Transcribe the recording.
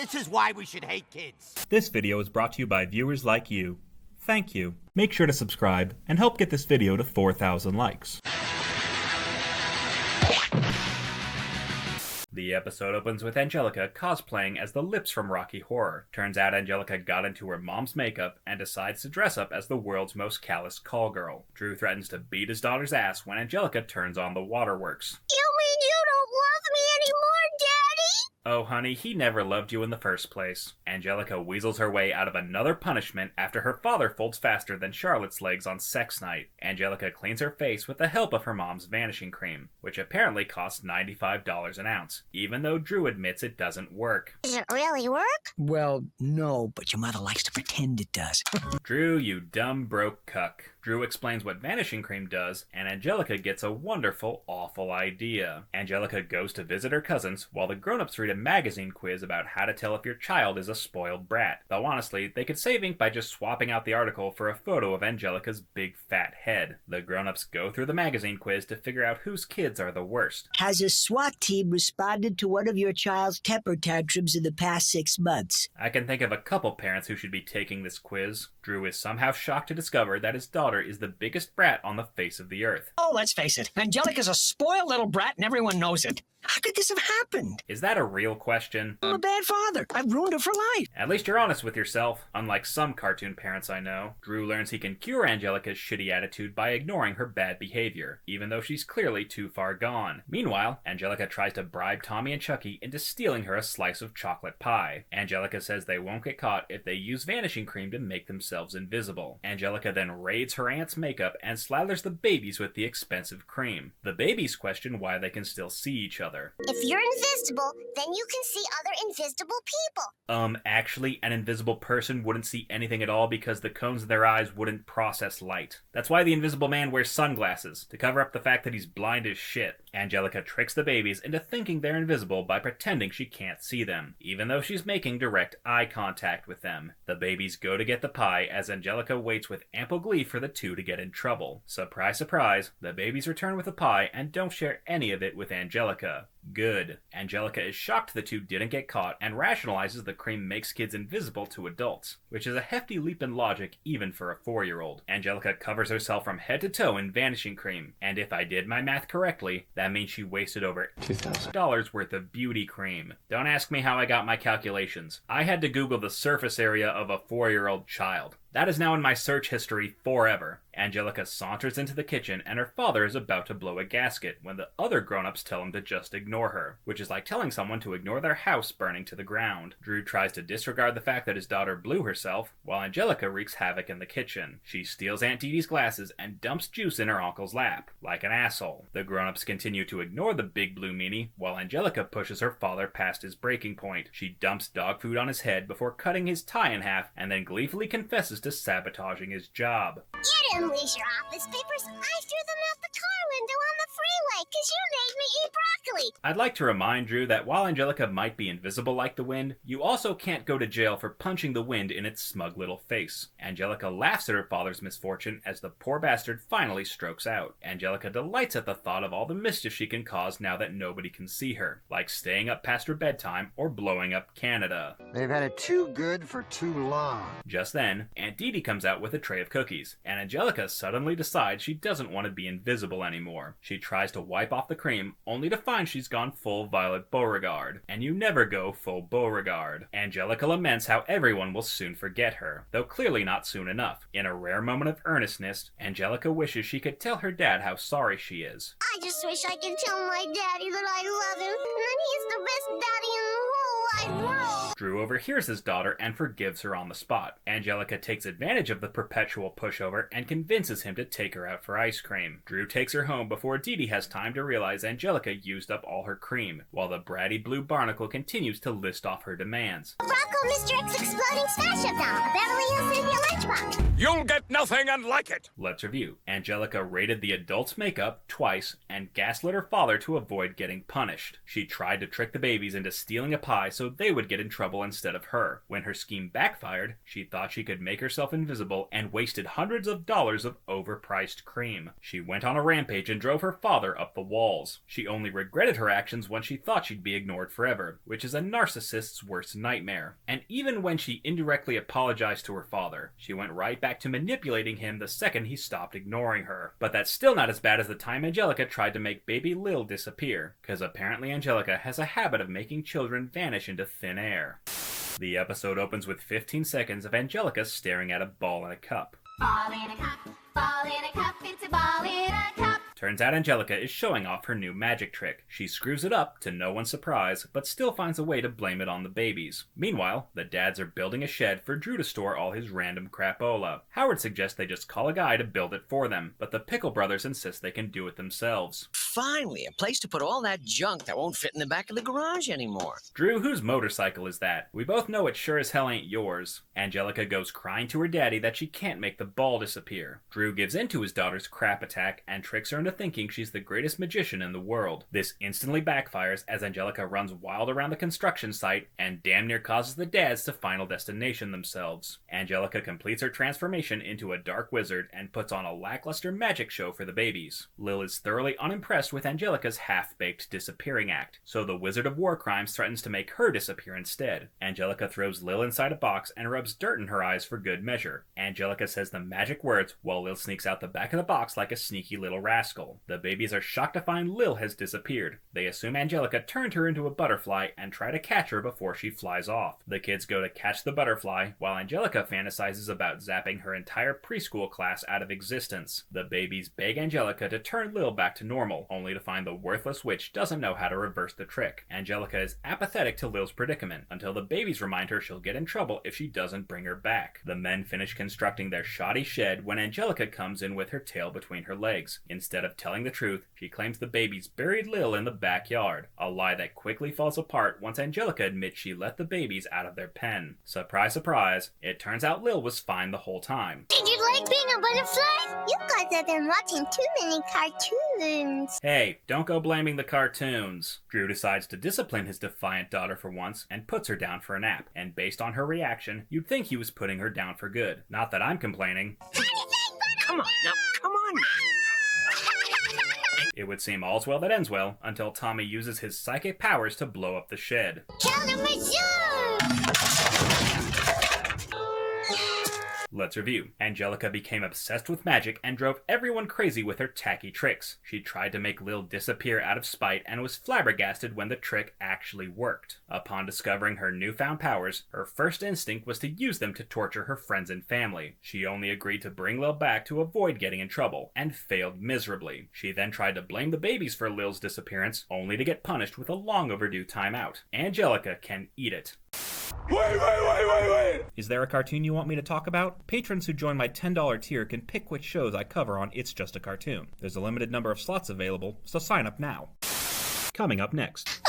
This is why we should hate kids. This video is brought to you by viewers like you. Thank you. Make sure to subscribe and help get this video to 4,000 likes. The episode opens with Angelica cosplaying as the Lips from Rocky Horror. Turns out Angelica got into her mom's makeup and decides to dress up as the world's most callous call girl. Drew threatens to beat his daughter's ass when Angelica turns on the waterworks. You mean you don't love me anymore, Daddy? Oh honey, he never loved you in the first place. Angelica weasels her way out of another punishment after her father folds faster than Charlotte's legs on sex night. Angelica cleans her face with the help of her mom's vanishing cream, which apparently costs $95 an ounce, even though Drew admits it doesn't work. Does it really work? Well, no, but your mother likes to pretend it does. Drew, you dumb broke cuck. Drew explains what vanishing cream does, and Angelica gets a wonderful, awful idea. Angelica goes to visit her cousins while the grown-ups read a magazine quiz about how to tell if your child is a spoiled brat. Though honestly, they could save ink by just swapping out the article for a photo of Angelica's big fat head. The grown-ups go through the magazine quiz to figure out whose kids are the worst. Has a SWAT team responded to one of your child's temper tantrums in the past 6 months? I can think of a couple parents who should be taking this quiz. Drew is somehow shocked to discover that his daughter is the biggest brat on the face of the earth. Oh, let's face it. Angelica's a spoiled little brat and everyone knows it. How could this have happened? Is that a real question? I'm a bad father. I've ruined her for life. At least you're honest with yourself, unlike some cartoon parents I know. Drew learns he can cure Angelica's shitty attitude by ignoring her bad behavior, even though she's clearly too far gone. Meanwhile, Angelica tries to bribe Tommy and Chucky into stealing her a slice of chocolate pie. Angelica says they won't get caught if they use vanishing cream to make themselves invisible. Angelica then raids her aunt's makeup and slathers the babies with the expensive cream. The babies question why they can still see each other. If you're invisible, then you can see other invisible people. Actually, an invisible person wouldn't see anything at all because the cones in their eyes wouldn't process light. That's why the invisible man wears sunglasses, to cover up the fact that he's blind as shit. Angelica tricks the babies into thinking they're invisible by pretending she can't see them, even though she's making direct eye contact with them. The babies go to get the pie as Angelica waits with ample glee for the two to get in trouble. Surprise, surprise, the babies return with the pie and don't share any of it with Angelica. Good. Angelica is shocked the two didn't get caught and rationalizes the cream makes kids invisible to adults, which is a hefty leap in logic even for a 4-year-old. Angelica covers herself from head to toe in vanishing cream, and if I did my math correctly, that means she wasted over $2,000 worth of beauty cream. Don't ask me how I got my calculations. I had to Google the surface area of a 4-year-old child. That is now in my search history forever. Angelica saunters into the kitchen and her father is about to blow a gasket when the other grown-ups tell him to just ignore her, which is like telling someone to ignore their house burning to the ground. Drew tries to disregard the fact that his daughter blew herself, while Angelica wreaks havoc in the kitchen. She steals Aunt Dee Dee's glasses and dumps juice in her uncle's lap, like an asshole. The grown-ups continue to ignore the big blue meanie, while Angelica pushes her father past his breaking point. She dumps dog food on his head before cutting his tie in half and then gleefully confesses to sabotaging his job. You didn't lose your office papers. I threw them out the car window on the freeway because you made me eat broccoli. I'd like to remind Drew that while Angelica might be invisible like the wind, you also can't go to jail for punching the wind in its smug little face. Angelica laughs at her father's misfortune as the poor bastard finally strokes out. Angelica delights at the thought of all the mischief she can cause now that nobody can see her, like staying up past her bedtime or blowing up Canada. They've had it too good for too long. Just then, Aunt Dee Dee comes out with a tray of cookies, and Angelica suddenly decides she doesn't want to be invisible anymore. She tries to wipe off the cream, only to find she's gone full Violet Beauregard. And you never go full Beauregard. Angelica laments how everyone will soon forget her, though clearly not soon enough. In a rare moment of earnestness, Angelica wishes she could tell her dad how sorry she is. I just wish I could tell my daddy that I love him, and that he's the best daddy in the whole wide world. Drew overhears his daughter and forgives her on the spot. Angelica takes advantage of the perpetual pushover and convinces him to take her out for ice cream. Drew takes her home before Dee Dee has time to realize Angelica used up all her cream, while the bratty blue barnacle continues to list off her demands. Broccoli Mr. X Exploding Smash-Up doll. Beverly Hills Cynthia Lunchbox. You'll get nothing and like it. Let's review. Angelica raided the adult's makeup twice and gaslit her father to avoid getting punished. She tried to trick the babies into stealing a pie so they would get in trouble instead of her. When her scheme backfired, she thought she could make herself invisible and wasted hundreds of dollars of overpriced cream. She went on a rampage and drove her father up the walls. She only regretted her actions when she thought she'd be ignored forever, which is a narcissist's worst nightmare. And even when she indirectly apologized to her father, she went right back to manipulating him the second he stopped ignoring her. But that's still not as bad as the time Angelica tried to make Baby Lil disappear, because apparently Angelica has a habit of making children vanish into thin air. The episode opens with 15 seconds of Angelica staring at a ball in a cup. Ball in a cup, ball in a cup, it's a ball in a cup. Turns out Angelica is showing off her new magic trick. She screws it up to no one's surprise, but still finds a way to blame it on the babies. Meanwhile, the dads are building a shed for Drew to store all his random crapola. Howard suggests they just call a guy to build it for them, but the Pickle brothers insist they can do it themselves. Finally, a place to put all that junk that won't fit in the back of the garage anymore. Drew, whose motorcycle is that? We both know it sure as hell ain't yours. Angelica goes crying to her daddy that she can't make the ball disappear. Drew gives in to his daughter's crap attack and tricks her into thinking she's the greatest magician in the world. This instantly backfires as Angelica runs wild around the construction site and damn near causes the dads to Final Destination themselves. Angelica completes her transformation into a dark wizard and puts on a lackluster magic show for the babies. Lil is thoroughly unimpressed with Angelica's half-baked disappearing act, so the Wizard of War Crimes threatens to make her disappear instead. Angelica throws Lil inside a box and rubs dirt in her eyes for good measure. Angelica says the magic words while Lil sneaks out the back of the box like a sneaky little rascal. The babies are shocked to find Lil has disappeared. They assume Angelica turned her into a butterfly and try to catch her before she flies off. The kids go to catch the butterfly, while Angelica fantasizes about zapping her entire preschool class out of existence. The babies beg Angelica to turn Lil back to normal, only to find the worthless witch doesn't know how to reverse the trick. Angelica is apathetic to Lil's predicament, until the babies remind her she'll get in trouble if she doesn't bring her back. The men finish constructing their shoddy shed when Angelica comes in with her tail between her legs. Instead of telling the truth, she claims the babies buried Lil in the backyard, a lie that quickly falls apart once Angelica admits she let the babies out of their pen. Surprise, surprise, it turns out Lil was fine the whole time. Did you like being a butterfly? You guys have been watching too many cartoons. Hey, don't go blaming the cartoons. Drew decides to discipline his defiant daughter for once and puts her down for a nap, and based on her reaction, you'd think he was putting her down for good. Not that I'm complaining. Come on, now, come on. It would seem all's well that ends well, until Tommy uses his psychic powers to blow up the shed. Let's review. Angelica became obsessed with magic and drove everyone crazy with her tacky tricks. She tried to make Lil disappear out of spite and was flabbergasted when the trick actually worked. Upon discovering her newfound powers, her first instinct was to use them to torture her friends and family. She only agreed to bring Lil back to avoid getting in trouble, and failed miserably. She then tried to blame the babies for Lil's disappearance, only to get punished with a long overdue timeout. Angelica can eat it. Wait! Is there a cartoon you want me to talk about? Patrons who join my $10 tier can pick which shows I cover on It's Just a Cartoon. There's a limited number of slots available, so sign up now. Coming up next.